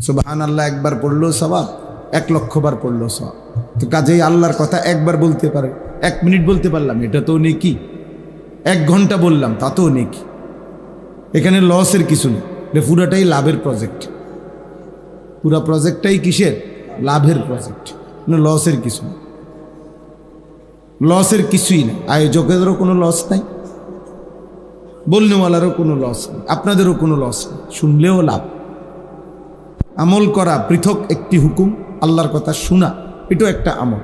সুবহানাল্লাহ একবার পড়লেও সওয়াব, 1,00,000 বার পড়লেও সওয়াব। তো কাজেই আল্লাহর কথা একবার বলতে পারে, 1 মিনিট বলতে পারলাম, এটা তো নেকি। 1 ঘন্টা বললাম, তা তো নেকি। এখানে লসের কিছু নেই, এটা পুরাটাই লাভের প্রজেক্ট। পুরা প্রজেক্টটাই কিসের? লাভের প্রজেক্ট, লসের কিছু নেই। লসের কিছুই নেই, আয়োজকেরও কোনো লস নাই, বলনেওয়ালারও কোনো লস নেই, আপনাদেরও কোনো লস নেই, শুনলেও লাভ। আমল করা পৃথক একটি হুকুম, আল্লাহর কথা শোনা এটাও একটা আমল।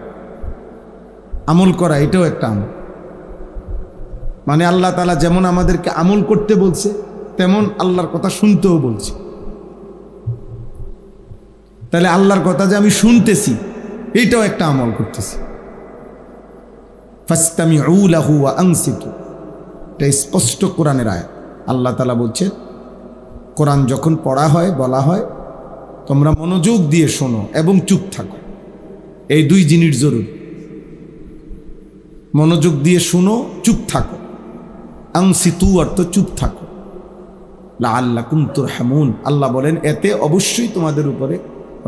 আমল করা এটাও একটা আমল। মানে আল্লাহ তাআলা যেমন আমাদেরকে আমল করতে বলছে, তেমন আল্লাহর কথা শুনতেও বলছে। তাহলে আল্লাহর কথা যে আমি শুনতেছি, এইটাও একটা আমল করতেছি। ফাসতামিউ লাহু ওয়া আনসিতু, এটা স্পষ্ট কোরআনের আয়াত। আল্লাহ তাআলা বলছেন, কোরআন যখন পড়া হয়, বলা হয়, তোমরা মনোযোগ দিয়ে শোনো এবং চুপ থাকো। এই 2 জিনিস জরুরি। মনোযোগ দিয়ে শোনো, চুপ থাকো। আনসিতু অর্থ চুপ থাকো। লাআল্লাকুম তুরহামুন, আল্লাহ বলেন এতে অবশ্যই তোমাদের উপরে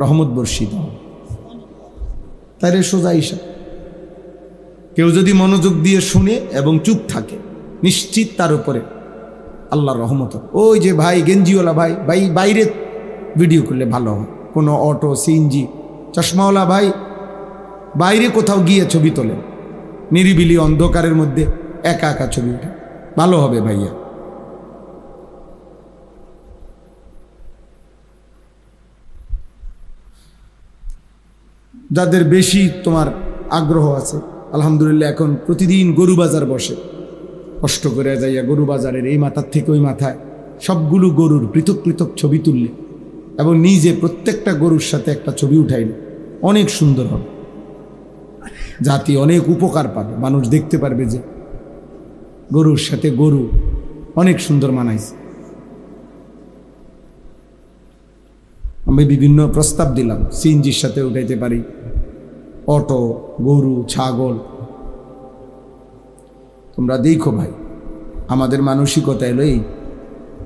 রহমত বর্ষিত হবে। তাইলে সোজা হিসাব। কেউ যদি মনোযোগ দিয়ে শুনে এবং চুপ থাকে, নিশ্চিত তার উপরে আল্লাহর রহমত হবে। ওই যে ভাই গেঞ্জিওয়ালা ভাই বাইরে ভিডিও করলে ভালো হয়। কোনো অটো, সিএনজি, চশমাওয়ালা ভাই বাইরে কোথাও গিয়ে ছবি তোলেন, নিরিবিলি অন্ধকারের মধ্যে একা একা ছবি ওঠে, ভালো হবে ভাইয়া। যাদের বেশি তোমার আগ্রহ আছে, আলহামদুলিল্লাহ এখন প্রতিদিন গরু বাজার বসে। কষ্ট করে যাইয়া গরু বাজারের এই মাথার থেকে ওই মাথায় সবগুলো গরুর পৃথক পৃথক ছবি তুললে এবং নিজে প্রত্যেকটা গরুর সাথে একটা ছবি উঠাইলে অনেক সুন্দর হবে। জাতি অনেক উপকার পাবে, মানুষ দেখতে পারবে যে গরুর সাথে গরু অনেক সুন্দর মানাইছে। আমি বিভিন্ন প্রস্তাব দিলাম, সিএনজির সাথে উঠাইতে পারি, অটো, গরু, ছাগল। তোমরা দেখো ভাই, আমাদের মানসিকতা এলো এই,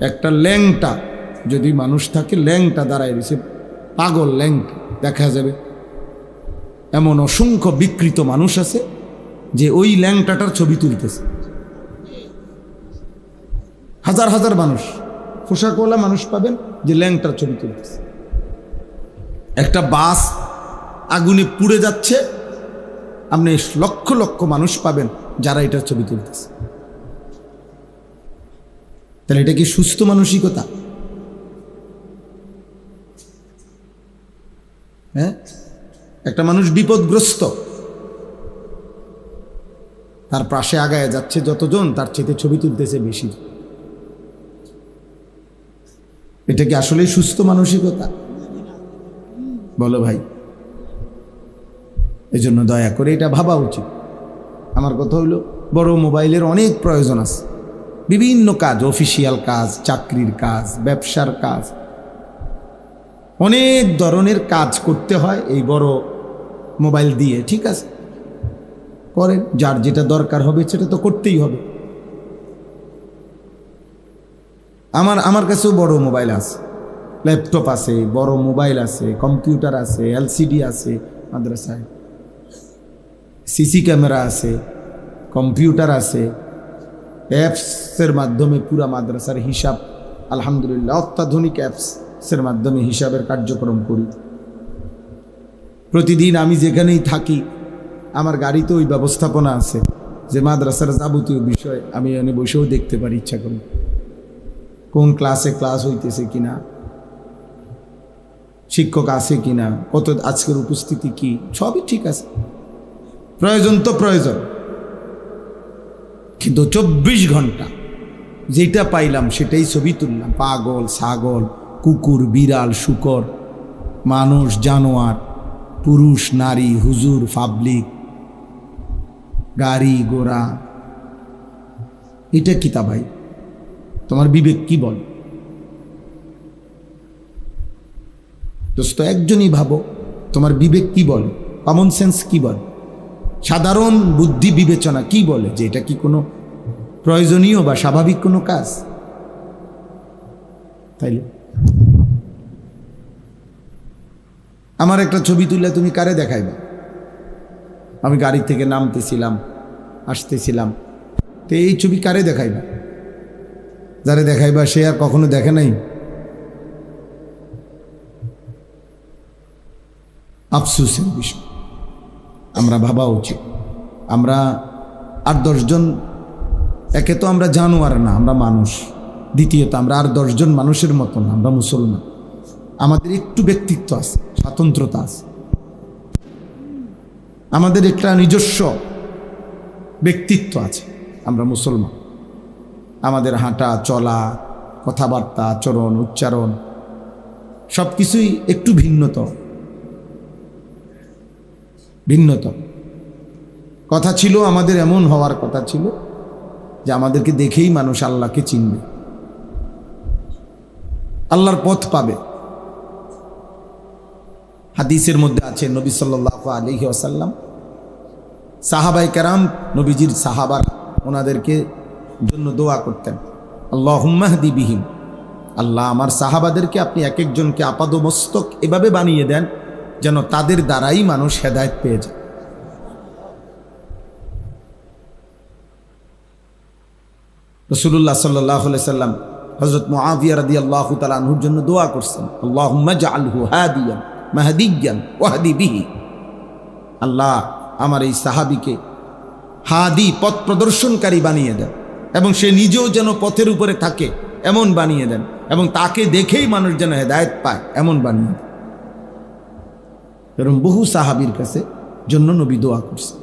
একটা ল্যাংটা যদি মানুষ থাকে, ল্যাংটা দাঁড়ায় রয়েছে, পাগল ল্যাংটা দেখা যাবে। এমন অসংখ্য বিকৃত মানুষ আছে যে ওই ল্যাংটাটার ছবি তুলতেছে। হাজার হাজার মানুষ, পোশাকওয়ালা মানুষ পাবেন যে ল্যাংটার ছবি তুলতেছে। একটা বাস আগুনে পুড়ে যাচ্ছে, আপনি লক্ষ লক্ষ মানুষ পাবেন যারা এটার ছবি তুলতেছে। তাহলে এটা কি সুস্থ মানসিকতা? হ্যাঁ, একটা মানুষ বিপদগ্রস্ত, তার পাশে আগায় যাচ্ছে যতজন, তার চেয়ে ছবি তুলতেছে বেশি। এটা কি আসলে সুস্থ মানসিকতা? বলো ভাই। এই জন্য দয়া করে এটা ভাবা উচিত। আমার কথা হইল, বড় মোবাইলের অনেক প্রয়োজন আছে, বিভিন্ন কাজ, অফিসিয়াল কাজ, চাকরির কাজ, ব্যবসার কাজ, অনেক ধরনের কাজ করতে হয় এই বড় মোবাইল দিয়ে। ঠিক আছে, করেন, যার যেটা দরকার হবে সেটা তো করতেই হবে। আমার কাছেও বড় মোবাইল আছে, ল্যাপটপ আছে, বড় মোবাইল আছে, কম্পিউটার আছে, এলসিডি আছে, মাদ্রাসায় সিসি ক্যামেরা আছে, কম্পিউটার আছে, অ্যাপসের মাধ্যমে পুরা মাদ্রাসার হিসাব, আলহামদুলিল্লাহ অত্যাধুনিক অ্যাপসের মাধ্যমে হিসাবের কার্যক্রম করি। প্রতিদিন আমি যেখানেই থাকি আমার গাড়িতে ওই ব্যবস্থাপনা আছে যে মাদ্রাসার যাবতীয় বিষয় আমি এনে বসেও দেখতে পারি ইচ্ছা করি, কোন ক্লাসে ক্লাস হইতেছে কিনা, শিক্ষক আছে কিনা, কত আজকের উপস্থিতি কি, সবই ঠিক আছে। প্রয়োজন তো প্রয়োজন, কিন্তু 24 ঘন্টা যেটা পাইলাম সেটাই ছবি তুললাম। পাগল, ছাগল, কুকুর, বিড়াল, শূকর, মানুষ, জানোয়ার, পুরুষ, নারী, হুজুর, পাবলিক, গাড়ি ঘোড়া, এটা কি তা ভাই? তোমার বিবেক কি বল? দোস্ত, একজনই ভাবো, তোমার বিবেক কি বলে, কমন সেন্স কি বলে, সাধারণ বুদ্ধি বিবেচনা কি বলে যে এটা কি কোনো প্রয়োজনীয় বা স্বাভাবিক কোনো কাজ? তাইলে আমার একটা ছবি তুললে তুমি কারে দেখাইবা? আমি গাড়ি থেকে নামতেছিলাম, আসতেছিলাম, তো এই ছবি কারে দেখাইবা? যারে দেখাইবা সে আর কখনো দেখে নাই। আফসোসের বিষয়, আমরা ভাবা উচিত। আমরা 8-10 জন, একে তো আমরা জানোয়ার না, আমরা মানুষ। দ্বিতীয়ত আমরা আর 10 জন মানুষের মতো না, আমরা মুসলমান। আমাদের একটু ব্যক্তিত্ব আছে, স্বাতন্ত্রতা আছে, আমাদের একটা নিজস্ব ব্যক্তিত্ব আছে। আমরা মুসলমান, আমাদের হাঁটা চলা, কথাবার্তা, আচরণ, উচ্চারণ সব কিছুই একটু ভিন্নতর। কথা ছিল আমাদের, এমন হওয়ার কথা ছিল যে আমাদেরকে দেখেই মানুষ আল্লাহকে চিনবে, আল্লাহর পথ পাবে। হাদিসের মধ্যে আছে নবী সাল্লাল্লাহু আলাইহি ওয়াসাল্লাম, সাহাবায়ে কেরাম, নবীজির সাহাবারা ওনাদেরকে জন্য দোয়া করতেন, আল্লাহুম্মা হদি বিহিম, আল্লাহ আমার সাহাবাদেরকে আপনি এক একজনকে আপাদমস্তক এভাবে বানিয়ে দেন যেন তাদের দ্বারাই মানুষ হেদায়েত পেয়ে যায়। রাসূলুল্লাহ সাল্লাল্লাহু আলাইহি সাল্লাম হযরত মুআবিয়া রাদিয়াল্লাহু তাআলা আনহুর জন্য দোয়া করছেন, আল্লাহুম্মা জাআলহু হাদিয়ান মাহদিয়ান ওয়াহদি বিহি, আল্লাহ আমার এই সাহাবীকে হাদি, পথ প্রদর্শনকারী বানিয়ে দেন, এবং সে নিজেও যেন পথের উপরে থাকে এমন বানিয়ে দেন, এবং তাকে দেখেই মানুষ যেন হেদায়েত পায় এমন বানিয়ে দেন। এরকম বহু সাহাবীর কাছে জন্য নবী দোয়া করছেন।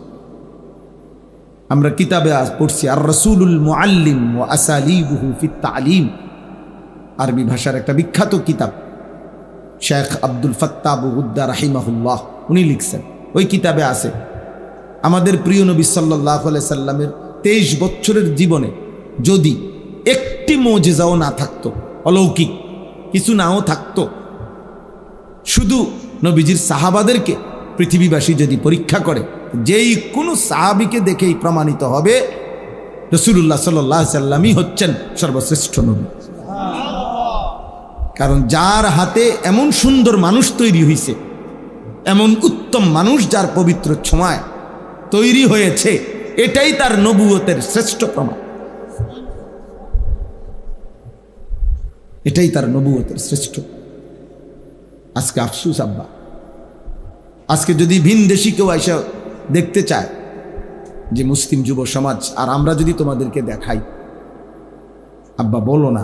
আমরা কিতাবে আজ পড়ছি আর রাসূলুল মুআল্লিম ওয়া আসালিবুহু ফিত তালিম, আরবি ভাষার একটা বিখ্যাত কিতাব, শেখ আব্দুল ফাত্তাহ আবু হুদ্দা রাহিমাহুল্লাহ উনি লিখছেন। ওই কিতাবে আছে আমাদের প্রিয় নবী সাল্লাল্লাহু আলাইহি সাল্লামের 23 বছরের জীবনে যদি একটি মুজিজাও না থাকতো, অলৌকিক কিছু নাও থাকতো, শুধু নবীজির সাহাবাদেরকে পৃথিবীবাসী যদি পরীক্ষা করে, যেই কোনো সাহাবীকে দেখেই প্রমাণিত হবে রাসূলুল্লাহ সাল্লাল্লাহু আলাইহি সাল্লামই হচ্ছেন সর্বশ্রেষ্ঠ নবী। কারণ যার হাতে এমন সুন্দর মানুষ তৈরি হয়েছে, এমন উত্তম মানুষ যার পবিত্র ছোঁয়ায় তৈরি হয়েছে, এটাই তার নবুয়তের শ্রেষ্ঠ প্রমাণ, এটাই তার নবুয়তের শ্রেষ্ঠ। আজকে আফসোস আব্বা, আজকে যদি ভিনদেশি কেউ এসে দেখতে চায় যে মুসলিম যুব সমাজ, আর আমরা যদি তোমাদেরকে দেখাই, আব্বা বলো না,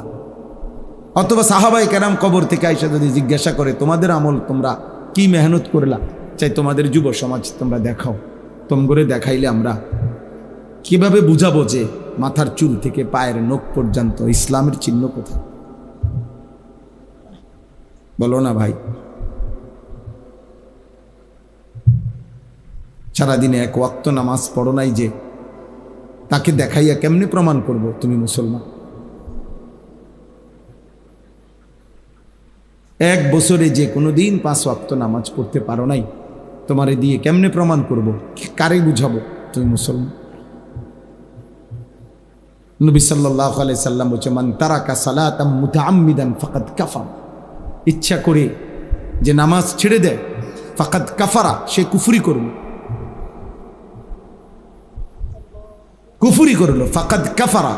অথবা সাহাবায়ে কেরাম কবর থেকে আইসা যদি জিজ্ঞাসা করে তোমাদের আমল তোমরা কি মেহনত করলা, চাই তোমাদের যুব সমাজ তোমরা দেখাও, তোমগরে দেখাইলে আমরা কিভাবে বুঝাবো যে মাথার চুল থেকে পায়ের নখ পর্যন্ত ইসলামের চিহ্ন কোথায়? বলো না ভাই। সারাদিনে এক ওয়াক্ত নামাজ পড়ো নাই যে, তাকে দেখাইয়া কেমনে প্রমাণ করব তুমি মুসলমান? এক বছরে যে কোনো দিন 5 ওয়াক্ত নামাজ পড়তে পারো নাই, তোমারে দিয়ে কেমনে প্রমাণ করব? কারে বুঝাবো তুমি মুসলমান? নবী সাল্লাল্লাহু আলাইহি সাল্লাম বলেছে, মান তারাকা সালাতাম মুতাআম্মিদান ফাকাদ কাফার, ইচ্ছা করে যে নামাজ ছেড়ে দেয়, ফাকাদ কাফারা, সে কুফরি করল, কুফরি করল, ফাকাদ কাফারা।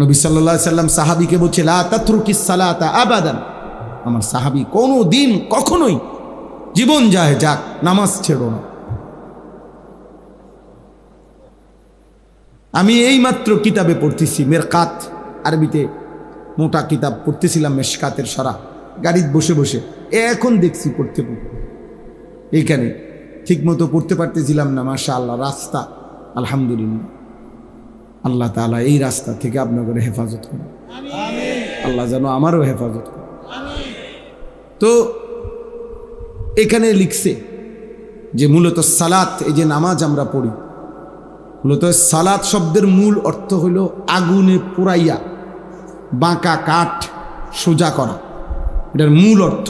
নবী সাল্লাল্লাহু আলাইহি সাল্লাম সাহাবীকে বলছে, লা তাতরুকিস সালাতা আবাদান, আমার সাহাবী কোনো দিন কখনোই জীবন যায় যাক নামাজ ছেড়ো না। আমি এইমাত্র কিতাবে পড়তেছি, মেরকাত, আরবিতে মোটা কিতাব পড়তেছিলাম, মেশকাতের সরা, গাড়িতে বসে বসে এখন দেখছি পড়তে পড়তে, এইখানে ঠিক মতো পড়তে পারতেছিলাম না। মাশাআল্লাহ, রাস্তা আলহামদুলিল্লাহ, আল্লাহ তাআলা এই রাস্তা থেকে আপনাদের হেফাজত করুন, আল্লাহ যেন আমারও হেফাজত করুন। তো এখানে লিখছে যে মূলত সালাত, এই যে নামাজ আমরা পড়ি, মূলত সালাত শব্দের মূল অর্থ হলো আগুনে পোড়াইয়া বাঁকা কাঠ সোজা করা, এটার মূল অর্থ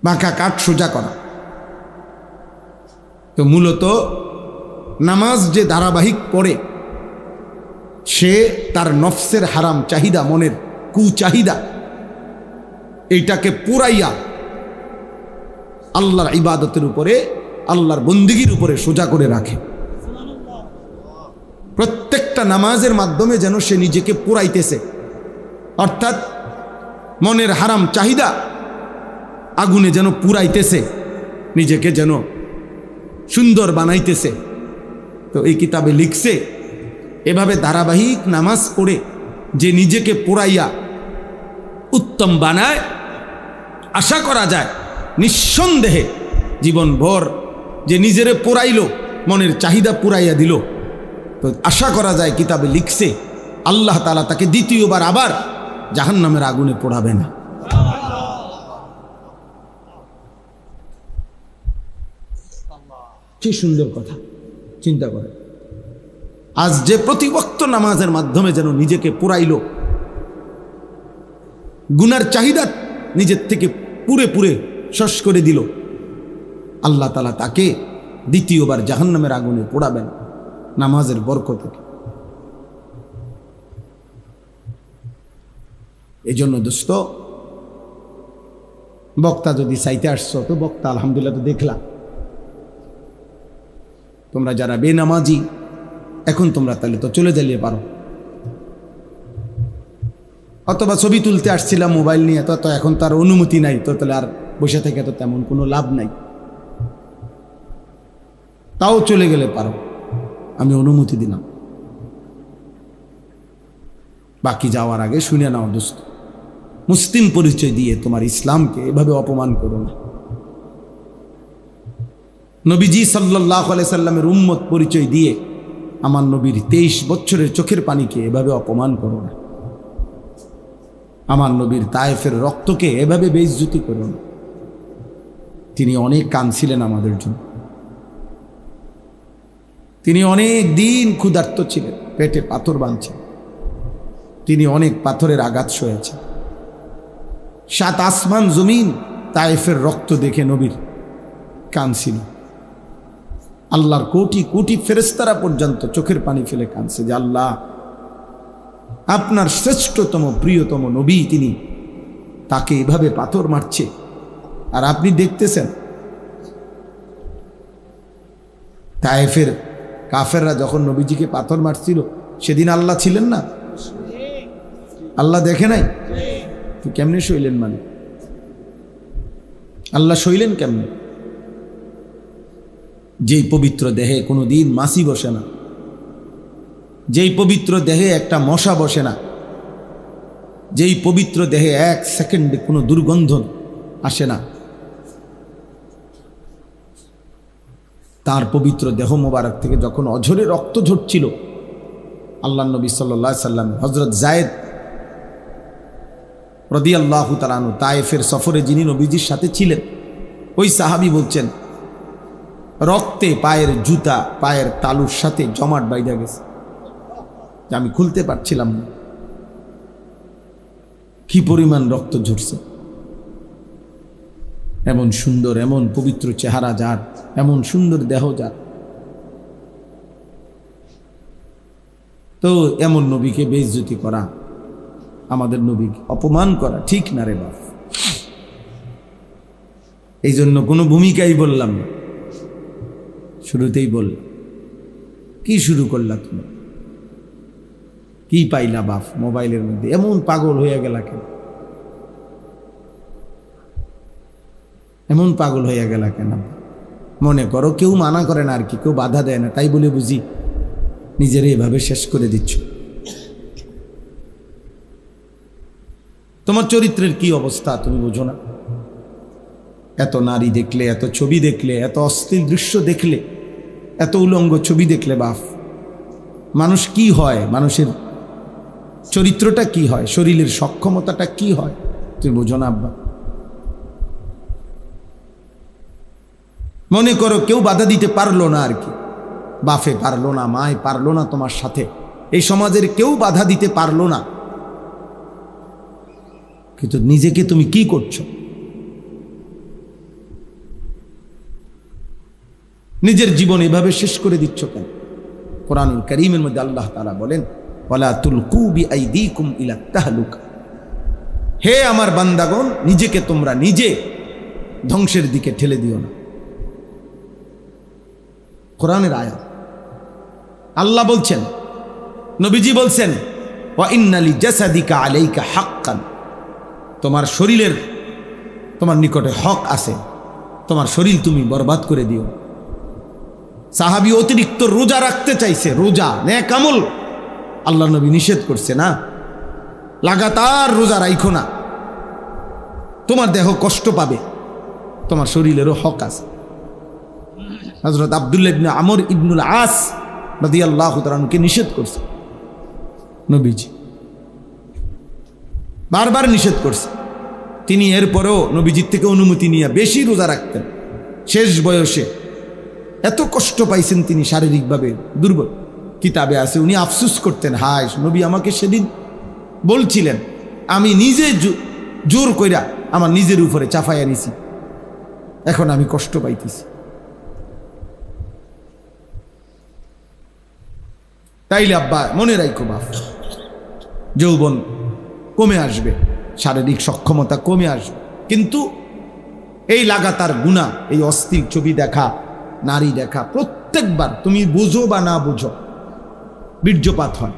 বাঁকা কাঠ সোজা করা। তো মূলত নামাজ যে ধারাবাহিক পড়ে, সে তার নফসের হারাম চাহিদা, মনের কুচাহিদা, এইটাকে পুরাইয়া আল্লাহর ইবাদতের উপরে, আল্লাহর বন্দিগির উপরে সোজা করে রাখে। প্রত্যেকটা নামাজের মাধ্যমে যেন সে নিজেকে পুরাইতেছে, অর্থাৎ মনের হারাম চাহিদা আগুনে যেন পুরাইতেছে, নিজেকে যেন সুন্দর বানাইতেছে। তো এই কিতাবে লিখছে, এভাবে ধারাবাহিক নামাজ পড়ে যে নিজেকে পুরাইয়া উত্তম বানায়, আশা করা যায় নিঃসন্দেহে জীবনভর যে নিজেরে পুরাইল, মনের চাহিদা পুরাইয়া দিল, তো আশা করা যায় কিতাবে লিখছে আল্লাহ তাআলা তাকে দ্বিতীয়বার আবার জাহান্নামের আগুনে পোড়াবে না। কি সুন্দর কথা, চিন্তা করে। আজ যে প্রতিবক্ত নামাজের মাধ্যমে যেন নিজেকে পুরাইল, গুনার চাহিদা নিজের থেকে পুরে পুরে শস করে দিল, আল্লাহ তাআলা তাকে দ্বিতীয়বার জাহান্নামের আগুনে পোড়াবেন নামাজের বরকতে। এই জন্য দোস্ত, বক্তা যদি চাইতে আসছো তো বক্তা আলহামদুলিল্লাহ তো দেখলাম। তোমরা যারা বেনামাজি এখন তোমরা তাহলে তো চলে জ্বালিয়ে পারো, অথবা ছবি তুলতে আসছিলাম মোবাইল নিয়ে, তো এখন তার অনুমতি নাই, তো তাহলে আর বসে থেকে তো তেমন কোনো লাভ নাই, তাও চলে গেলে পারো, আমি অনুমতি দিলাম। বাকি যাওয়ার আগে শুনে নাও দোস্ত, মুসলিম পরিচয় দিয়ে তোমার ইসলামকে এভাবে অপমান করো না। নবীজি সাল্লাল্লাহু আলাইহি সাল্লামের উম্মত পরিচয় দিয়ে আমার নবীর 23 বছরের চোখের পানিকে এভাবে অপমান করো না। আমার নবীর তায়েফের রক্তকে এভাবে বেইজ্জতি করো না। তিনি অনেক কাঁদছিলেন আমাদের জন্য, তিনি অনেক দিন ক্ষুধার্ত ছিলেন, পেটে পাথর বাঁধছেন, তিনি অনেক পাথরের আঘাত সয়েছেন। 7 আসমান জমিন তায়েফের রক্ত দেখে নবীর কাঁদছিল। আল্লাহর কোটি কোটি ফেরেশতারা পর্যন্ত চোখের পানি ফেলে কাঁদছে যে আল্লাহ, আপনার শ্রেষ্ঠতম প্রিয়তম নবী, তিনি তাকে এভাবে পাথর মারছে আর আপনি দেখতেছেন। তায়েফের কাফেররা যখন নবীজিকে পাথর মারছিল সেদিন আল্লাহ ছিলেন না? আল্লাহ দেখে নাই? তো কেমনে সইলেন? মানে আল্লাহ সইলেন কেমনে? যেই পবিত্র দেহে কোনো দিন মাছি বসে না, যেই পবিত্র দেহে একটা মশা বসে না, যেই পবিত্র দেহে 1 সেকেন্ডে কোনো দুর্গন্ধ আসে না, তার পবিত্র দেহ মোবারক থেকে যখন অঝরে রক্ত ঝরছিল, আল্লাহ নবী সাল্লাল্লাহু আলাইহি সাল্লাম হযরত যায়েদ রাদিয়াল্লাহু তাআলা আনহু তায়েফের সফরে যিনি নবীজির সাথে ছিলেন, ওই সাহাবী বলছেন রক্তে পায়ের জুতা পায়ের তালুর সাথে জমাট বাইধা গেছে, যে আমি খুলতে পারছিলাম না, কি পরিমাণ রক্ত ঝরছে। এমন সুন্দর, এমন পবিত্র চেহারা যার, এমন সুন্দর দেহ যার, তো এমন নবীকে বেইজ্জতি করা, আমাদের নবীকে অপমান করা ঠিক না রে বাপ। এই জন্য কোনো ভূমিকাই বললাম না, শুরুতেই বললাম। কি শুরু করলা তুমি? কি পাইলা বাপ মোবাইলের মধ্যে? এমন পাগল হয়ে গেলা কেন? এমন পাগল হয়ে গেলা কেন? মনে করো কেউ মানা করে না আর কি, কেউ বাধা দেয় না, তাই বলে বুঝি নিজের এভাবে শেষ করে দিচ্ছ। তোমার চরিত্রের কি অবস্থা তুমি বোঝো না? এত নারী দেখলে, এত ছবি দেখলে, এত অশ্লীল দৃশ্য দেখলে, এত উলঙ্গ ছবি দেখলে বাপ, মানুষ কি হয়? মানুষের চরিত্রটা কি হয়? শরীরের সক্ষমতাটা কি হয়? তুমি বোঝো না আব্বা? মনে করো কেউ বাধা দিতে পারলো না আর কি, বাপে পারলো না, মায় পারলো না, তোমার সাথে এই সমাজের কেউ বাধা দিতে পারলো না, কিন্তু নিজেকে তুমি কি করছো? নিজের জীবন এভাবে শেষ করে দিচ্ছ কেন? কোরআনুল কারীমের মধ্যে আল্লাহ তাআলা বলেন, ওয়ালা তুলকু বিআইদিকুম ইলা তাহলুকা, হে আমার বান্দাগণ, নিজেকে তোমরা নিজে ধ্বংসের দিকে ঠেলে দিও না। কোরআনের আয়াত। আল্লাহ বলছেন, নবীজি বলছেন, ওয়া ইন্না লিজাসাদিকা আলাইকা হাক্কান, তোমার শরীরের তোমার নিকটে হক আছে, তোমার শরীর তুমি বরবাদ করে দিও। সাহাবী অতিরিক্ত রোজা রাখতে চাইছে, রোজা নেক আমল আল্লাহ নবী নিষেধ করছে না, লাগাতার রোজা রাখো না, তোমার দেহ কষ্ট পাবে, তোমার শরীরেরও হক আছে। হযরত আব্দুল্লাহ ইবনে আমর ইবনুল আস রাদিয়াল্লাহু তাআলা আনহুকে নিষেধ করছে নবীজি, বারবার নিষেধ করছে। তিনি এরপরেও নবীজির থেকে অনুমতি নিয়ে বেশি রোজা রাখতেন। শেষ বয়সে এত কষ্ট পাইছেন তিনি, শারীরিকভাবে দুর্বল। কিতাবে আছে উনি আফসোস করতেন, হায় নবী আমাকে সেদিন বলছিলেন, আমি নিজে জোর কইরা আমার নিজের উপরে চাপাইয়া নিছি, এখন আমি কষ্ট পাইতেছি। তাইলে আব্বা মনে রাখো বাপ, যৌবন কমে আসবে, শারীরিক সক্ষমতা কমে আসবে, কিন্তু এই লাগাতার গুনাহ, এই অস্থির ছবি দেখা, নারী দেখা, প্রত্যেকবার তুমি বুঝো বা না বুঝো বীর্যপাত হয়।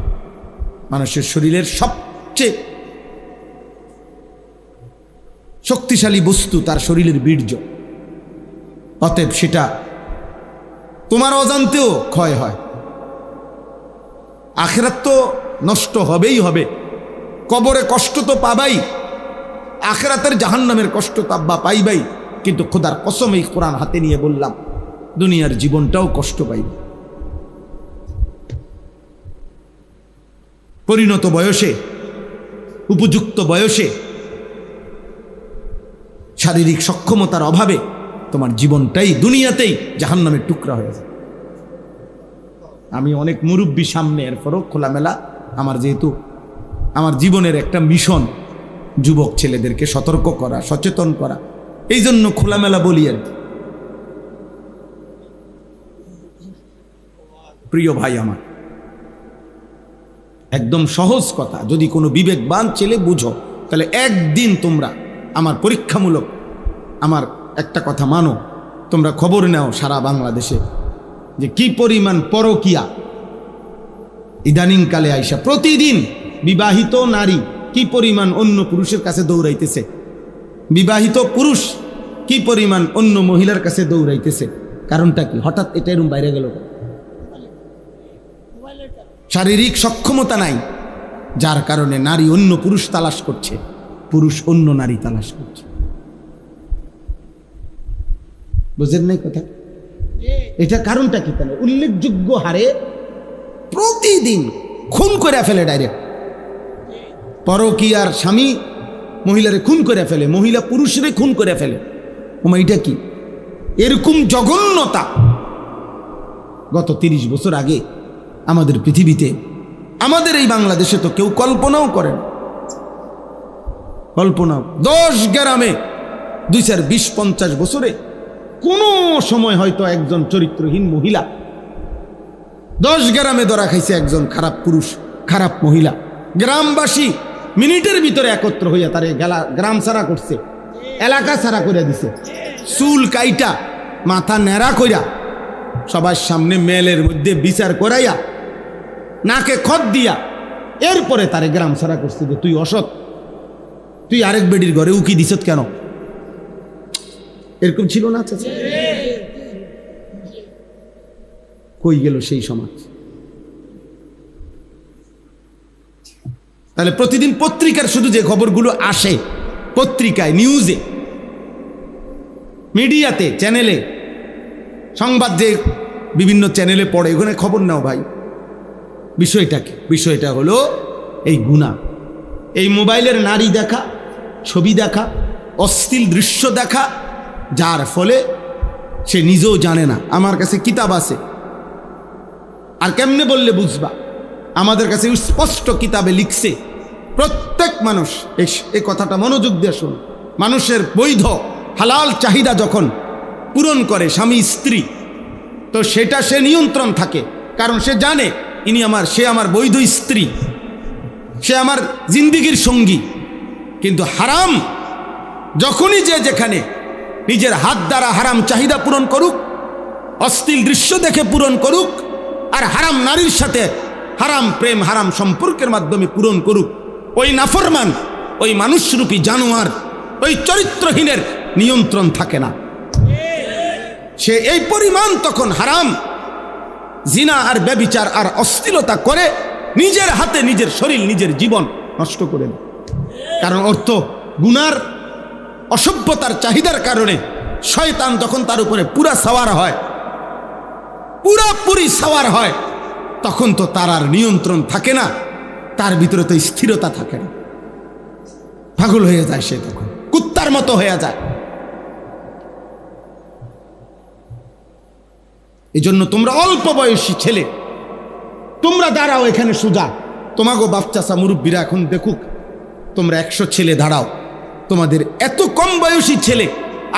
মানুষের শরীরের সবচেয়ে শক্তিশালী বস্তু তার শরীরের বীর্য। অতএব সেটা তোমার অজান্তেও ক্ষয় হয়। আখিরাত তো নষ্ট হবেই হবে, কবরে কষ্ট তো পাবাই, আখিরাতের জাহান্নামের কষ্ট তো আব্বা পাইবাই। কিন্তু খোদার কসম, এই কোরআন হাতে নিয়ে বললাম, দুনিয়ার জীবনটাও কষ্ট পাইবে। পরিণত বয়সে, উপযুক্ত বয়সে শারীরিক সক্ষমতার অভাবে তোমার জীবনটাই দুনিয়াতেই জাহান্নামের টুকরা হয়ে যায়। আমি অনেক মুরব্বী সামনে, এরপরও খোলামেলা, আমার যেহেতু আমার জীবনের একটা মিশন যুবক ছেলেদেরকে সতর্ক করা, সচেতন করা, এই জন্য খোলামেলা বলি আর কি। প্রিয় ভাই আমার, একদম সহজ কথা, যদি কোনো বিবেকবান ছেলে বুঝো, তাহলে একদিন তোমরা আমার পরীক্ষামূলক আমার একটা কথা মানো, তোমরা খবর নাও সারা বাংলাদেশে যে কি পরিমাণ পরকিয়া ইদানিংকালে আইসা, প্রতিদিন বিবাহিত নারী কি পরিমাণ অন্য পুরুষের কাছে দৌড়াইতেছে, বিবাহিত পুরুষ কি পরিমাণ অন্য মহিলার কাছে দৌড়াইতেছে। কারণটা কি? হঠাৎ এটা এরকম বাইরে গেল, শারীরিক সক্ষমতা নাই, যার কারণে নারী অন্য পুরুষ তালাশ করছে, পুরুষ অন্য নারী তালাশ করছে। বুঝেন নাই কথা? এটা কারণটা কি? তাহলে উল্লেখযোগ্য হারে প্রতিদিন খুন করে ফেলে, ডাইরেক্ট পরকীয়ার স্বামী মহিলারে খুন করে ফেলে, মহিলা পুরুষরে খুন করে ফেলে। ওমা, এটা কি? এরকম জঘন্যতা গত 30 বছর আগে আমাদের পৃথিবীতে, আমাদের এই বাংলাদেশে তো কেউ কল্পনাও করেন। কল্পনা 10 গ্রামে 20-50 বছরে কোনো সময় হয়তো একজন চরিত্রহীন মহিলা 10 গ্রামে ধরা খাইছে, একজন খারাপ পুরুষ, খারাপ মহিলা। গ্রামবাসী মিনিটের ভিতরে একত্র হইয়া তারে গ্রাম ছাড়া করছে, এলাকা ছাড়া করে দিছে, চুল কাইটা মাথা ন্যাড়া কইরা সবার সামনে মেলের মধ্যে বিচার করাইয়া নাকে খত দিয়া এরপরে তারে গ্রাম ছাড়া করছে যে তুই অসৎ, তুই আরেক বেডির ঘরে উকি দিছত কেন? এরকম ছিল না? কই গেল সেই সমাজ? তাহলে প্রতিদিন পত্রিকার শুধু যে খবরগুলো আসে, পত্রিকায়, নিউজে, মিডিয়াতে, চ্যানেলে, সংবাদ যে বিভিন্ন চ্যানেলে পড়ে, ওখানে খবর নাও ভাই। বিষয়টা কি? বিষয়টা হলো এই গুনাহ, এই মোবাইলের নারী দেখা, ছবি দেখা, অশ্লীল দৃশ্য দেখা, যার ফলে সে নিজেও জানে না। আমার কাছে কিতাব আছে, আর কেমনে বললে বুঝবা? আমাদের কাছে স্পষ্ট কিতাবে লিখছে, প্রত্যেক মানুষ, এই কথাটা মনোযোগ দিয়ে শুন, মানুষের বৈধ হালাল চাহিদা যখন পূরণ করে স্বামী স্ত্রী, তো সেটা সে নিয়ন্ত্রণ থাকে, কারণ সে জানে সে আমার বৈধ স্ত্রী, সে আমার জিন্দিগির সঙ্গী, কিন্তু হারাম যখনই যে যেখানে নিজের হাত দ্বারা হারাম চাহিদা পূরণ করুক, অশ্লীল দৃশ্য দেখে পূরণ করুক, আর হারাম নারীর সাথে হারাম প্রেম হারাম সম্পর্কের মাধ্যমে পূরণ করুক, ওই নাফরমান, ওই মানুষরূপী জানোয়ার, ওই চরিত্রহীনের নিয়ন্ত্রণ থাকে না। সে এই পরিমাণ তখন হারাম, জিনা আর ব্যভিচার আর অশ্লীলতা করে নিজের হাতে নিজের শরীর নিজের জীবন নষ্ট করে দেয়। কারণ অর্থ গুনার অসভ্যতার চাহিদার কারণে শয়তান তখন তার উপরে পুরা সাওয়ার হয়, পুরাপুরি সাওয়ার হয়, তখন তো তার আর নিয়ন্ত্রণ থাকে না, তার ভিতরে তো স্থিরতা থাকে না, পাগল হয়ে যায় সে, তখন কুত্তার মতো হয়ে যায়। এই জন্য তোমরা অল্প বয়সী ছেলে, তোমরা দাঁড়াও এখানে সোজা, তোমাকে বাচ্চা মুরব্বীরা এখন দেখুক, তোমরা 100 ছেলে দাঁড়াও, তোমাদের এত কম বয়সী ছেলে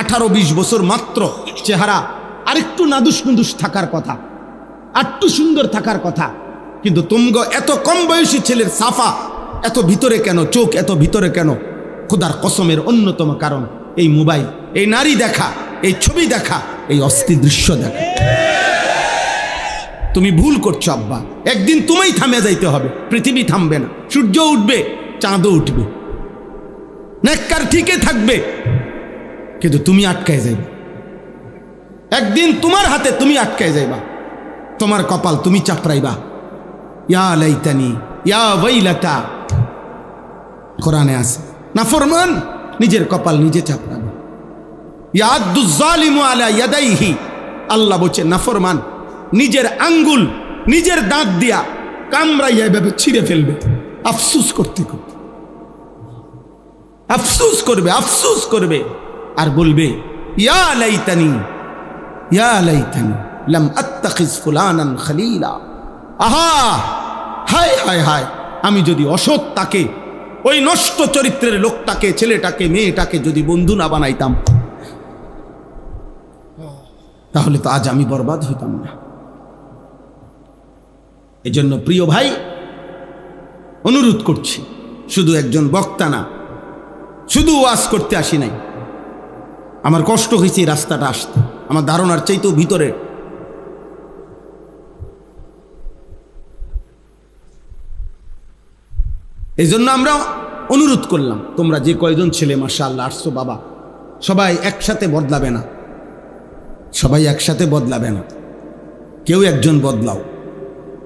18-20 বছর মাত্র, চেহারা আরেকটু নাদুস নুদুস থাকার কথা, আরেকটু সুন্দর থাকার কথা, কিন্তু তোমগো এত কম বয়সী ছেলের সাফা এত ভিতরে কেন, চোখ এত ভিতরে কেন? খোদার কসমের অন্যতম কারণ এই মোবাইল, এই নারী দেখা, এই ছবি দেখা, এই অস্থির দৃশ্য দেখা। তুমি ভুল করছো আব্বা, একদিন তোমায় থামে যাইতে হবে, পৃথিবী থামবে না, সূর্য উঠবে, চাঁদও উঠবে, নেককার ঠিকই থাকবে, কিন্তু তুমি আটকায় যাইবে, একদিন তোমার হাতে তুমি আটকায় যাইবা, তোমার কপাল তুমি চাপড়াইবা। ইয়া লাইতানি ইয়া ওয়াইলাতা, কোরআনে আছে, নাফরমান নিজের কপাল নিজে চাপড়াবে। ইয়াদুজ জালিমু আলা ইয়াদাইহি, আল্লাহ বলছে নাফরমান নিজের আঙ্গুল নিজের দাঁত দিয়া কামড়াইয়া এভাবে ছিঁড়ে ফেলবে, আফসুস করতে করতে আফসুস করবে, আফসুস করবে, আর বলবে ইয়া লাইতানি লাম আত্তাখিজ ফুলানান খলিলা, আহা হায় হায় হায়, আমি যদি অসৎ তাকে, ওই নষ্ট চরিত্রের লোকটাকে, ছেলেটাকে, মেয়েটাকে যদি বন্ধু না বানাইতাম, তাহলে তো আজ আমি বরবাদ হইতাম না। এজন্য প্রিয় ভাই, অনুরোধ করছি, শুধু একজন বক্তা না, শুধু ওয়াজ করতে আসি নাই, আমার কষ্ট হয়েছে এই রাস্তাটা আসতে, আমার ধারণার চাইতেও ভিতরে। এই জন্য আমরা অনুরোধ করলাম, তোমরা যে কয়জন ছেলে মাশাআল্লাহ আসছো বাবা, সবাই একসাথে বদলাবে না, সবাই একসাথে বদলাবে না, কেউ একজন বদলাও,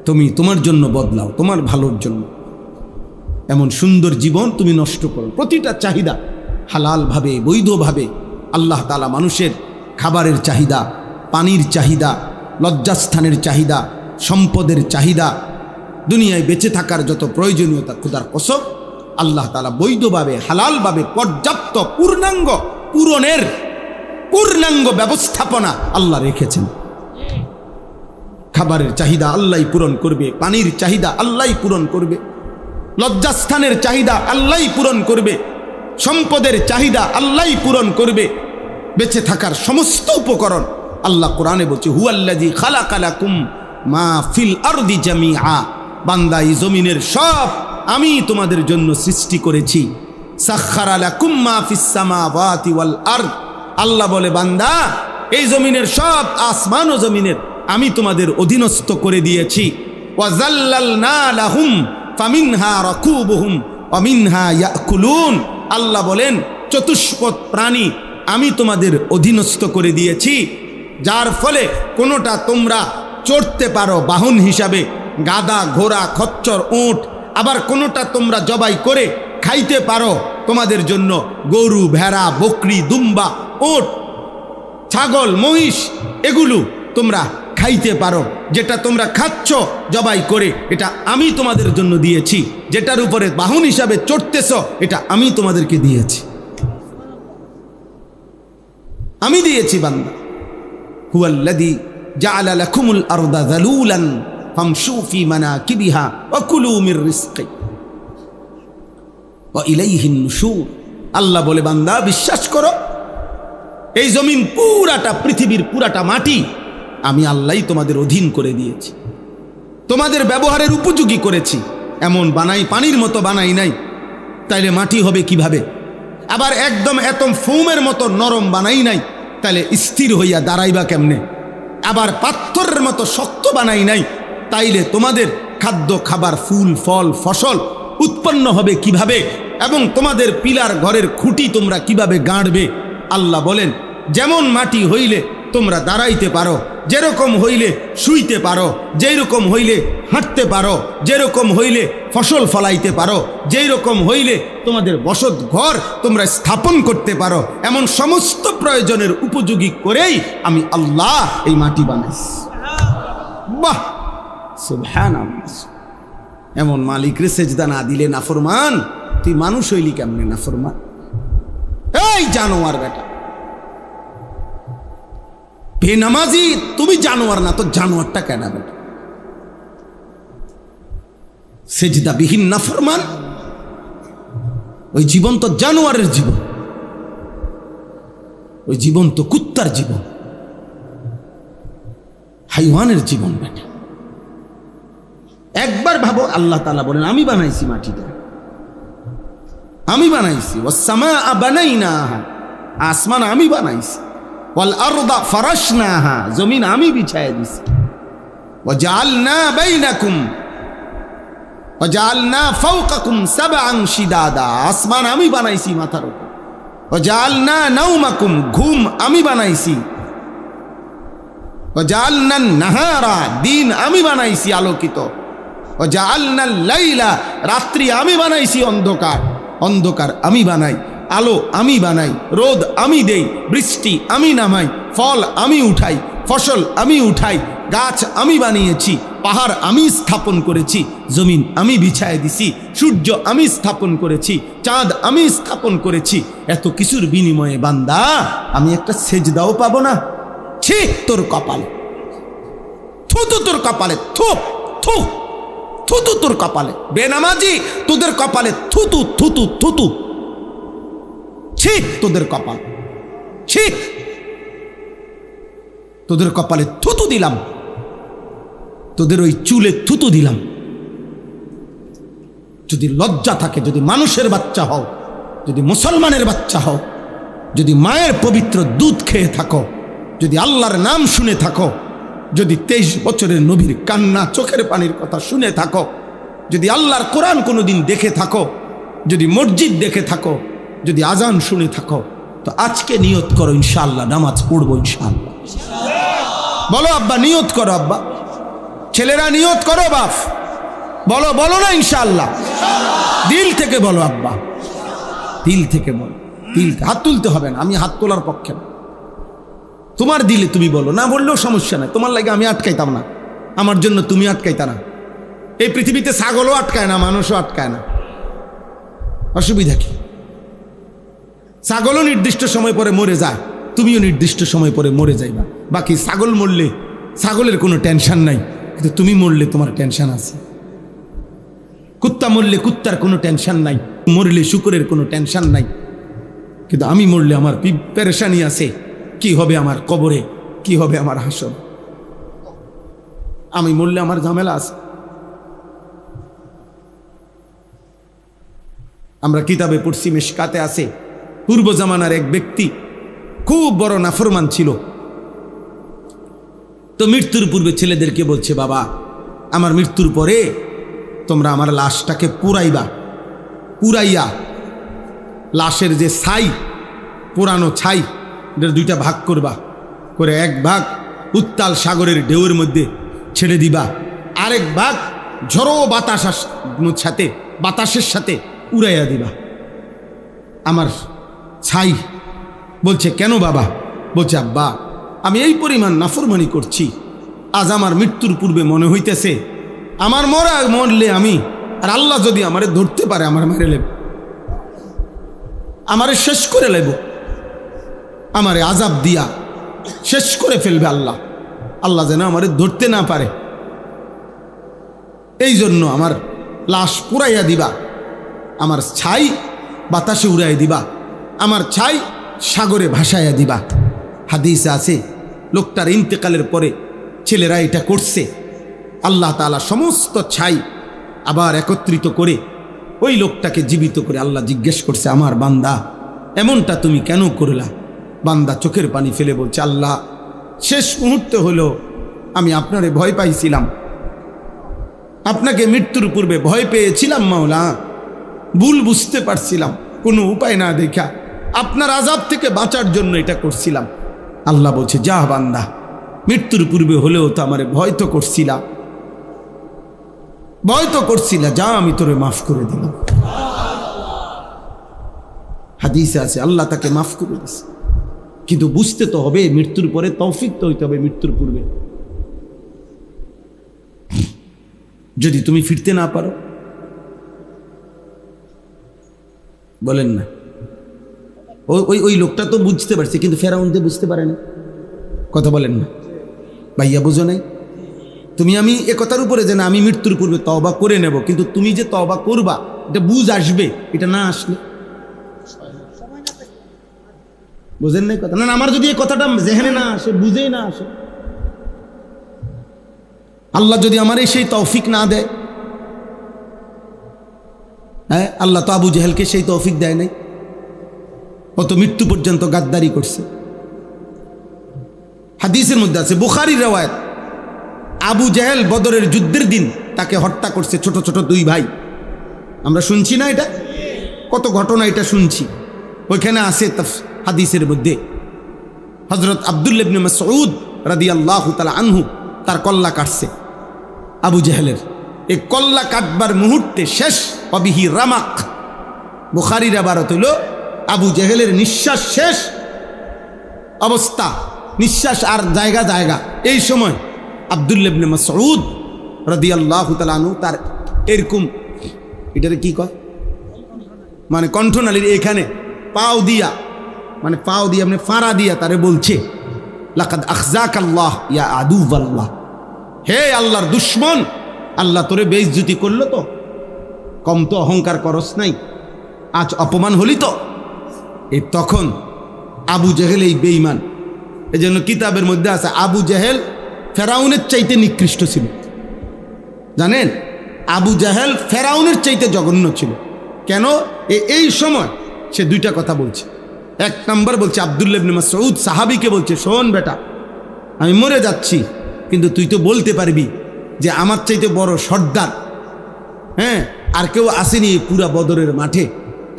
তুমি তোমার জন্য বদলাও, তোমার ভালোর জন্য। এমন সুন্দর জীবন তুমি নষ্ট করো। প্রতিটা চাহিদা হালালভাবে, বৈধভাবে আল্লাহ তাআলা মানুষের খাবারের চাহিদা, পানির চাহিদা, লজ্জাস্থানের চাহিদা, সম্পদের চাহিদা, দুনিয়ায় বেঁচে থাকার যত প্রয়োজনীয়তা, খোদার কসম আল্লাহ তাআলা বৈধভাবে, হালালভাবে পর্যাপ্ত পূর্ণাঙ্গ ব্যবস্থাপনা আল্লাহ রেখেছেন। খাবারের চাহিদা আল্লাহই পূরণ করবে, পানির চাহিদা আল্লাহই পূরণ করবে, লজ্জাস্থানের চাহিদা আল্লাহই পূরণ করবে, সম্পদের চাহিদা আল্লাহই পূরণ করবে, বেঁচে থাকার সমস্ত উপকরণ আল্লাহ কোরআনে বলছে হুয়াল্লাযী খালাকা লাকুম মা ফিল আরদি জামিআ, বান্দা এই জমিনের সব আমি তোমাদের জন্য সৃষ্টি করেছি। সাখখারা লাকুম মা ফিস সামাওয়াতি ওয়াল আরদ, আল্লাহ বলে বান্দা এই জমিনের সব আসমান ও জমিনের আমি তোমাদের অধীনস্থ করে দিয়েছি। ওয়াজাল্লালনা লাহুম ফামিনহা রাকুবুহুম ওয়া মিনহা ইয়াকুলুন, আল্লাহ বলেন চতুষ্পদ প্রাণী আমি তোমাদের অধীনস্থ করে দিয়েছি, যার ফলে কোনোটা তোমরা চড়তে পারো বাহন হিসাবে, গাধা, ঘোড়া, খচ্চর, উট, আবার কোনোটা তোমরা জবাই করে খাইতে পারো, তোমাদের জন্য গরু, ভেড়া, বকরি, দুম্বা, উট, ছাগল, মহিষ, এগুলো তোমরা খাইতে পারো। যেটা তোমরা খাচ্ছ জবাই করে, এটা আমি তোমাদের জন্য দিয়েছি। যেটার উপরে বাহন হিসাবে চড়তেছ, এটা আমি তোমাদেরকে দিয়েছি, আমি দিয়েছি বান্দা। হুয়াল্লাযী জাআলা লাকুমুল আরদা যালুলান ফামশু ফি মানাকিবিহা ওয়া কুলু মির রিজকি ওয়া ইলাইহিন নুশুর, আল্লাহ বলে বান্দা বিশ্বাস করো, এই জমিন পুরাটা, পৃথিবীর পুরাটা মাটি আমি আল্লাহই তোমাদের অধীন করে দিয়েছি, তোমাদের ব্যবহারের উপযোগী করেছি। এমন বানাই, পানির মতো বানাই নাই, তাইলে মাটি হবে কিভাবে? আবার একদম এতম ফোমের মতো নরম বানাই নাই, তাইলে স্থির হইয়া দাঁড়াইবা কেমনে? আবার পাথরের মতো শক্ত বানাই নাই, তাইলে তোমাদের খাদ্য খাবার ফুল ফল ফসল উৎপন্ন হবে কিভাবে? এবং তোমাদের পিলার ঘরের খুঁটি তোমরা কিভাবে গাঁড়বে? আল্লাহ বলেন, যেমন মাটি হইলে তোমরা দাঁড়াইতে পারো, যেরকম হইলে শুইতে পারো, যেই রকম হইলে হাঁটতে পারো, যেরকম হইলে ফসল ফলাইতে পারো, যেই রকম হইলে তোমাদের বসত ঘর তোমরা স্থাপন করতে পারো, এমন সমস্ত প্রয়োজনের উপযোগী করেই আমি আল্লাহ এই মাটি বানাইছি। বাহ, সুবহানাল্লাহ। এমন মালিকরে সেজদা না দিলে নাফরমান, তুই মানুষ হইলি কেমনে নাফরমান? এই জানোয়ার বেটা, বেনামাজি তুমি জানোয়ার না তো জানোয়ারটা কেন বেটা? সেজদাবিহীন নাফরমান, ওই জীবন তো জানোয়ারের জীবন, ওই জীবন তো কুত্তার জীবন, হাইওয়ানের জীবন বেটা। একবার ভাবো, আল্লাহ তাআলা বলেন আমি বানাইছি মাটিটা, আমি বানাইছি। ওয়াস-সামাআ বানাইনাহা, আসমান আমি বানাইছি। ওয়াল আরদা ফারাশনাহা, জমিন আমি বিছায় দিছি। ওয়াজআলনা বাইনাকুম ওয়াজআলনা ফাওকাকুম সাবআন শিদাদা, আসমান আমি বানাইছি মাথার উপর। ওয়াজআলনা নাওমাকুম, ঘুম আমি বানাইছি। ওয়াজআলনা নাহারা, দিন আমি বানাইছি আলোকিত। ওয়াজআলনা লাইলা, রাত্রি আমি বানাইছি অন্ধকার, অন্ধকার আমি বানাই। আলো আমি বানাই, রোদ আমি দেই, বৃষ্টি আমি নামাই, ফল আমি উঠাই, ফসল আমি উঠাই, গাছ আমি বানিয়েছি, পাহাড় আমি স্থাপন করেছি, জমিন আমি বিছায় দিছি, সূর্য আমি স্থাপন করেছি, চাঁদ আমি স্থাপন করেছি। এত কিছুর বিনিময়ে বান্দা আমি একটা সেজদাও পাবো না? ছি তোর কপালে, থুতু তোর কপালে, থু থু থুতু তোর কপালে। বেনামাজি তোদের কপালে থুতু থুতু থুতু, ছি তোদের কপাল, ছি তোদের কপালে থুতু দিলাম, তোদের ওই চুলে থুতু দিলাম। যদি লজ্জা থাকে, যদি মানুষের বাচ্চা হও, যদি মুসলমানের বাচ্চা হও, যদি মায়ের পবিত্র দুধ খেয়ে থাকো, যদি আল্লাহর নাম শুনে থাকো, যদি 23 বছরের নবীর কান্না চোখের পানির কথা শুনে থাকো, যদি আল্লাহর কোরআন কোনোদিন দেখে থাকো, যদি মসজিদ দেখে থাকো, যদি আজান শুনে থাকো, তো আজকে নিয়ত করো ইনশাআল্লাহ নামাজ পড়বো ইনশাআল্লাহ। বলো আব্বা, নিয়ত করো আব্বা, ছেলেরা নিয়ত করো, বাপ বলো, বলো না ইনশাআল্লাহ, দিল থেকে বলো আব্বা, দিল থেকে বলো, দিল, হাত তুলতে হবে না, আমি হাত তোলার পক্ষে না, তোমার দিলে তুমি বলো, না বললেও সমস্যা নাই, তোমার লাগে আমি আটকাইতাম না, আমার জন্য তুমি আটকাইতা না। এই পৃথিবীতে ছাগলও আটকায় না, মানুষও আটকায় না, অসুবিধা কি? ছাগলও নির্দিষ্ট সময় পরে মরে যায়, তুমিও নির্দিষ্ট সময় পরে মরে যাইবা। বাকি ছাগল মরলে ছাগলের কোনো টেনশন নাই, কিন্তু তুমি মরলে তোমার টেনশন আছে। কুত্তা মরলে কুত্তার কোনো টেনশন নাই, মরলে শুকরের কোনো টেনশন নাই, কিন্তু আমি মরলে আমার পেরেশানি আছে, কি হবে আমার কবরে, কি হবে আমার হাসর। আমি মরলে আমার ঝামেলা আছে। আমরা কিতাবে পড়ছি, মিশকাতে আছে, পূর্ব জামানার এক ব্যক্তি খুব বড় নাফরমান ছিল। তো মৃত্যুর পূর্বে ছেলেদেরকে বলছে, বাবা আমার মৃত্যুর পরে তোমরা আমার লাশটাকে পুরাইবা, পুরাইয়া লাশের যে ছাই, পুরানো ছাই, এটার 2টা ভাগ করবা, করে এক ভাগ উত্তাল সাগরের ঢেউয়ের মধ্যে ছেড়ে দিবা, আরেক ভাগ ঝড়ো বাতাসের সাথে উড়াইয়া দিবা আমার ছাই। বলছে কেন বাবা? বলছে আব্বা আমি এই পরিমাণ নাফরমানি করছি, আজ আমার মৃত্যুর পূর্বে মনে হইতেছে আমার মরলে আমি, আর আল্লাহ যদি আমারে ধরতে পারে, আমার মেরে লেব, আমারে শেষ করে লেব, আমারে আজাব দিয়া শেষ করে ফেলবে আল্লাহ, আল্লাহ যেন আমারে ধরতে না পারে, এই জন্য আমার লাশ পুরাইয়া দিবা, আমার ছাই বাতাসে উড়াই দিবা, আমার ছাই সাগরে ভাসাইয়া দিবা। হাদিসে আছে লোকটার ইন্তেকালের পরে ছেলেরা এটা করছে। আল্লাহ তাআলা সমস্ত ছাই আবার একত্রিত করে ওই লোকটাকে জীবিত করে আল্লাহ জিজ্ঞেস করছে, আমার বান্দা এমনটা তুমি কেন করলা? বান্দা চোখের পানি ফেলে বলছে, আল্লাহ শেষ মুহূর্তে হলো আমি আপনারে ভয় পাইছিলাম, আপনাকে মৃত্যুর পূর্বে ভয় পেয়েছিলাম মাওলা, ভুল বুঝতে পারছিলাম, কোনো উপায় না দেখা আপনার আযাব থেকে বাঁচার জন্য এটা করছিলাম। আল্লাহ বলছে, যা বান্দা, মৃত্যুর পূর্বে হলেও তো আমারে ভয় তো করছিলা, যা আমি তোরে মাফ করে দিলাম। হাদিসে আছে আল্লাহ তাকে মাফ করে দিছে, কিন্তু বুঝতে তো হবে মৃত্যুর পরে তৌফিক তো হইতে হবে মৃত্যুর পূর্বে। যদি তুমি ফিরতে না পারো, বলেন না, ওই লোকটা তো বুঝতে পারছে, কিন্তু ফেরাউন যে বুঝতে পারে না। কথা বলেন না ভাইয়া, বুঝো নাই? তুমি আমি এ কথার উপরে যে না আমি মৃত্যুর পূর্বে তওবা করে নেব, কিন্তু তুমি যে তওবা করবা এটা বুঝ আসবে, এটা না আসলে বুঝেন নাই কথা। না আমার যদি এই কথাটা জেহেনে না আসে, বুঝেই না আসে, আল্লাহ যদি আমার সেই তৌফিক না দেয়, হ্যাঁ আল্লাহ তো আবু জেহেলকে সেই তৌফিক দেয় নাই, ও তো মৃত্যু পর্যন্ত গাদ্দারি করছে। হাদিসের মধ্যে আছে, বুখারীর রওয়ায়াত, আবু জেহেল বদরের যুদ্ধের দিন তাকে হত্যা করছে ছোট ছোট দুই ভাই। আমরা শুনছি না এটা, কত ঘটনা এটা শুনছি। ওইখানে আছে হাদিসের মধ্যে হযরত আব্দুল্লাহ ইবনে মাসউদ রাদিয়াল্লাহু তাআলা আনহু তার কল্লা কাটছে আবু জেহেলের। এই কল্লা কাটবার মুহূর্তে শেষ অবিহি রামাক, বুখারীর ইবারত হইল আবু জেহেলের নিঃশ্বাস শেষ অবস্থা, নিঃশ্বাস আর জায়গা। এই সময় আব্দুল্লাহ ইবনে মাসউদ রাদিয়াল্লাহু তাআলা আনহু তার এরকম, এটারে কি কয়, মানে কণ্ঠনালীর এখানে পাও দিয়া মানে ফাড়া দিয়া তারে বলছে, লাকাদ আখজাকাল্লাহ ইয়া আদুওয়াল্লাহ, হে আল্লাহর দুশ্মন, আল্লাহ তোরে বেইজ্জতি করলো তো, কম তো অহংকার করস নাই, আজ অপমান হলি তো। এই তখন আবু জেহেল এই বেঈমান, এই জন্য কিতাবের মধ্যে আছে আবু জেহেল ফেরাউনের চাইতে নিকৃষ্ট ছিল। জানেন, আবু জেহেল ফেরাউনের চাইতে জঘন্য ছিল। কেন? এই সময় সে দুইটা কথা বলছে। এক নাম্বার বলছে আব্দুল্লাহ ইবনে মাসউদ সাহাবীকে বলছে, শোন বেটা, আমি মরে যাচ্ছি, কিন্তু তুই তো বলতে পারবি যে আমার চাইতে বড় সর্দার, হ্যাঁ, আর কেউ আসেনি পুরা বদরের মাঠে,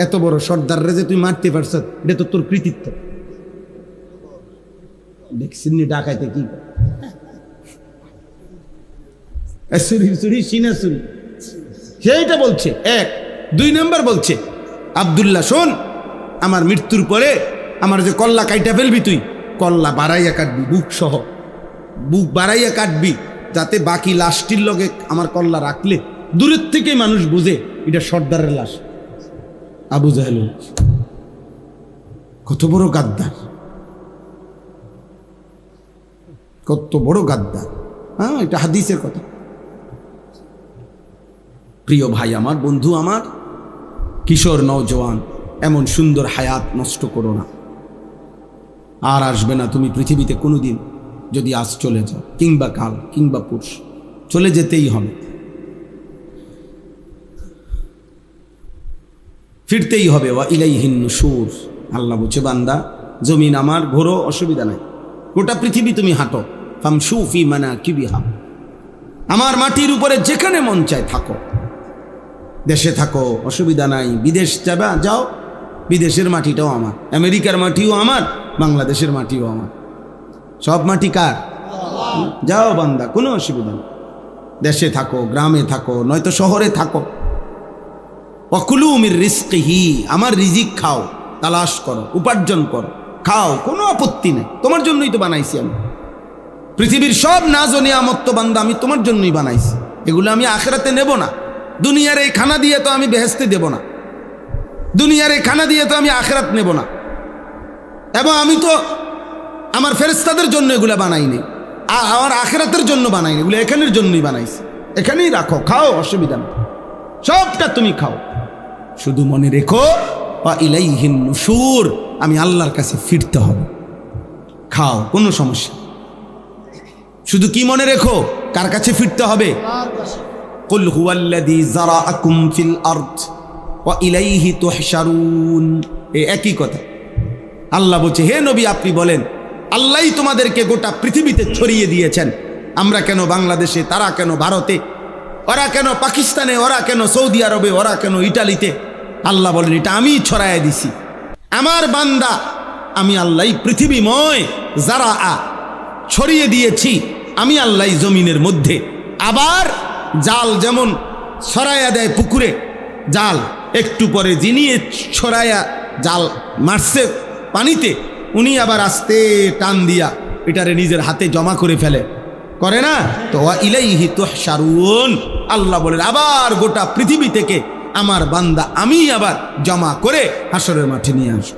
এত বড় সর্দাররে যে তুই মারতে পারছ, এটা তো তোর কৃতিত্ব। দেখছেন ডাকাইতে কি সেইটা বলছে। এক, দুই নাম্বার বলছে, আব্দুল্লাহ শোন, আমার মৃত্যুর পরে আমার যে কল্লা কাইটা ফেলবি, তুই কল্লা বাড়াইয়া কাটবি, বুক বাড়াইয়া কাটবি, যাতে বাকি লাশটির লগে আমার কল্লা রাখলে দূরের থেকে মানুষ বুঝে এটা সর্দারের লাশ। আবু জেহেল কত বড় গাদ্দার, কত বড় গাদ্দার! হ্যাঁ, এটা হাদিসের কথা। প্রিয় ভাই আমার, বন্ধু আমার, কিশোর নওজওয়ান, এমন সুন্দর হায়াত নষ্ট করো না। আর আসবে না তুমি পৃথিবীতে কোনোদিন, যদি আজ চলে যাও, কিংবা কাল, কিংবা পুরুষ, চলে যেতেই হবে, ফিরতেই হবে। ওয়া ইলাইহিন নুশুর, আল্লাহ বলছে, বান্দা জমিন আমার, ঘোরো, অসুবিধা নাই, গোটা পৃথিবী তুমি হাঁটো, ফামশু ফি মানাকিবিহা, আমার মাটির উপরে যেখানে মন চায় থাকো, দেশে থাকো অসুবিধা নাই, বিদেশ যাবা যাও, বিদেশের মাটিটাও আমার, আমেরিকার মাটিও আমার, বাংলাদেশের মাটিও আমার, সব মাটি কার? যাও বান্দা, কোনো অসুবিধা নেই, দেশে থাকো, গ্রামে থাকো, নয়তো শহরে থাকো। ওয়াকুলু মির রিজকিহি, আমার রিজিক খাও, তালাশ করো, উপার্জন করো, খাও, কোনো আপত্তি নেই, তোমার জন্যই তো বানাইছি আমি। পৃথিবীর সব নাজ ও নিয়ামত তো বান্দা আমি তোমার জন্যই বানাইছি, এগুলো আমি আখিরাতে নেব না। দুনিয়ার এই খানা দিয়ে তো আমি বেহেশতে দেব না, দুনিয়ার এই খানা দিয়ে তো আমি আখিরাত নেব না। এবং আমি তো আমার ফেরেশতাদের জন্য এগুলো বানাইনি, আমার আখিরাতের জন্য বানাইনি, এগুলো এখানের জন্যই বানাইছি। এখানেই রাখো, খাও, অসুবিধা নেই, সবটা তুমি খাও, শুধু মনে রেখো ওয়া ইলাইহিন নুশুর, আমি আল্লাহর কাছে ফিরতে হবে। খাও, কোনো সমস্যা, শুধু কি মনে রেখো, কার কাছে ফিরতে হবে? কুল হুয়াল্লাযী যারাআকুম ফিল আরদ ওয়া ইলাইহি তুহশারুন, এই একই কথা। আল্লাহ বলছে, হে নবী আপনি বলেন, আল্লাহই তোমাদেরকে গোটা পৃথিবীতে ছড়িয়ে দিয়েছেন। আমরা কেন বাংলাদেশে, তারা কেন ভারতে, ওরা কেন পাকিস্তানে, ওরা কেন সৌদি আরবে, ওরা কেন ইটালিতে? আল্লাহ বলেন, এটা আমি ছড়াইয়া দিছি। আমার বান্দা আমি আল্লাহই পৃথিবীময় যারা ছড়িয়ে দিয়েছি আমি আল্লাহই জমিনের মধ্যে। আবার জাল যেমন ছড়াইয়া দেয় পুকুরে, জাল একটু পরে যিনি ছড়াইয়া জাল মারছে পানিতে, উনি আবার আস্তে টান দিয়া এটারে নিজের হাতে জমা করে ফেলে, করে না? তো ওয়া ইলাইহি তুহশারুন, আল্লাহ বলেন আবার গোটা পৃথিবী থেকে আমার বান্দা আমি আবার জমা করে হাসরের মাঠে নিয়ে আসব।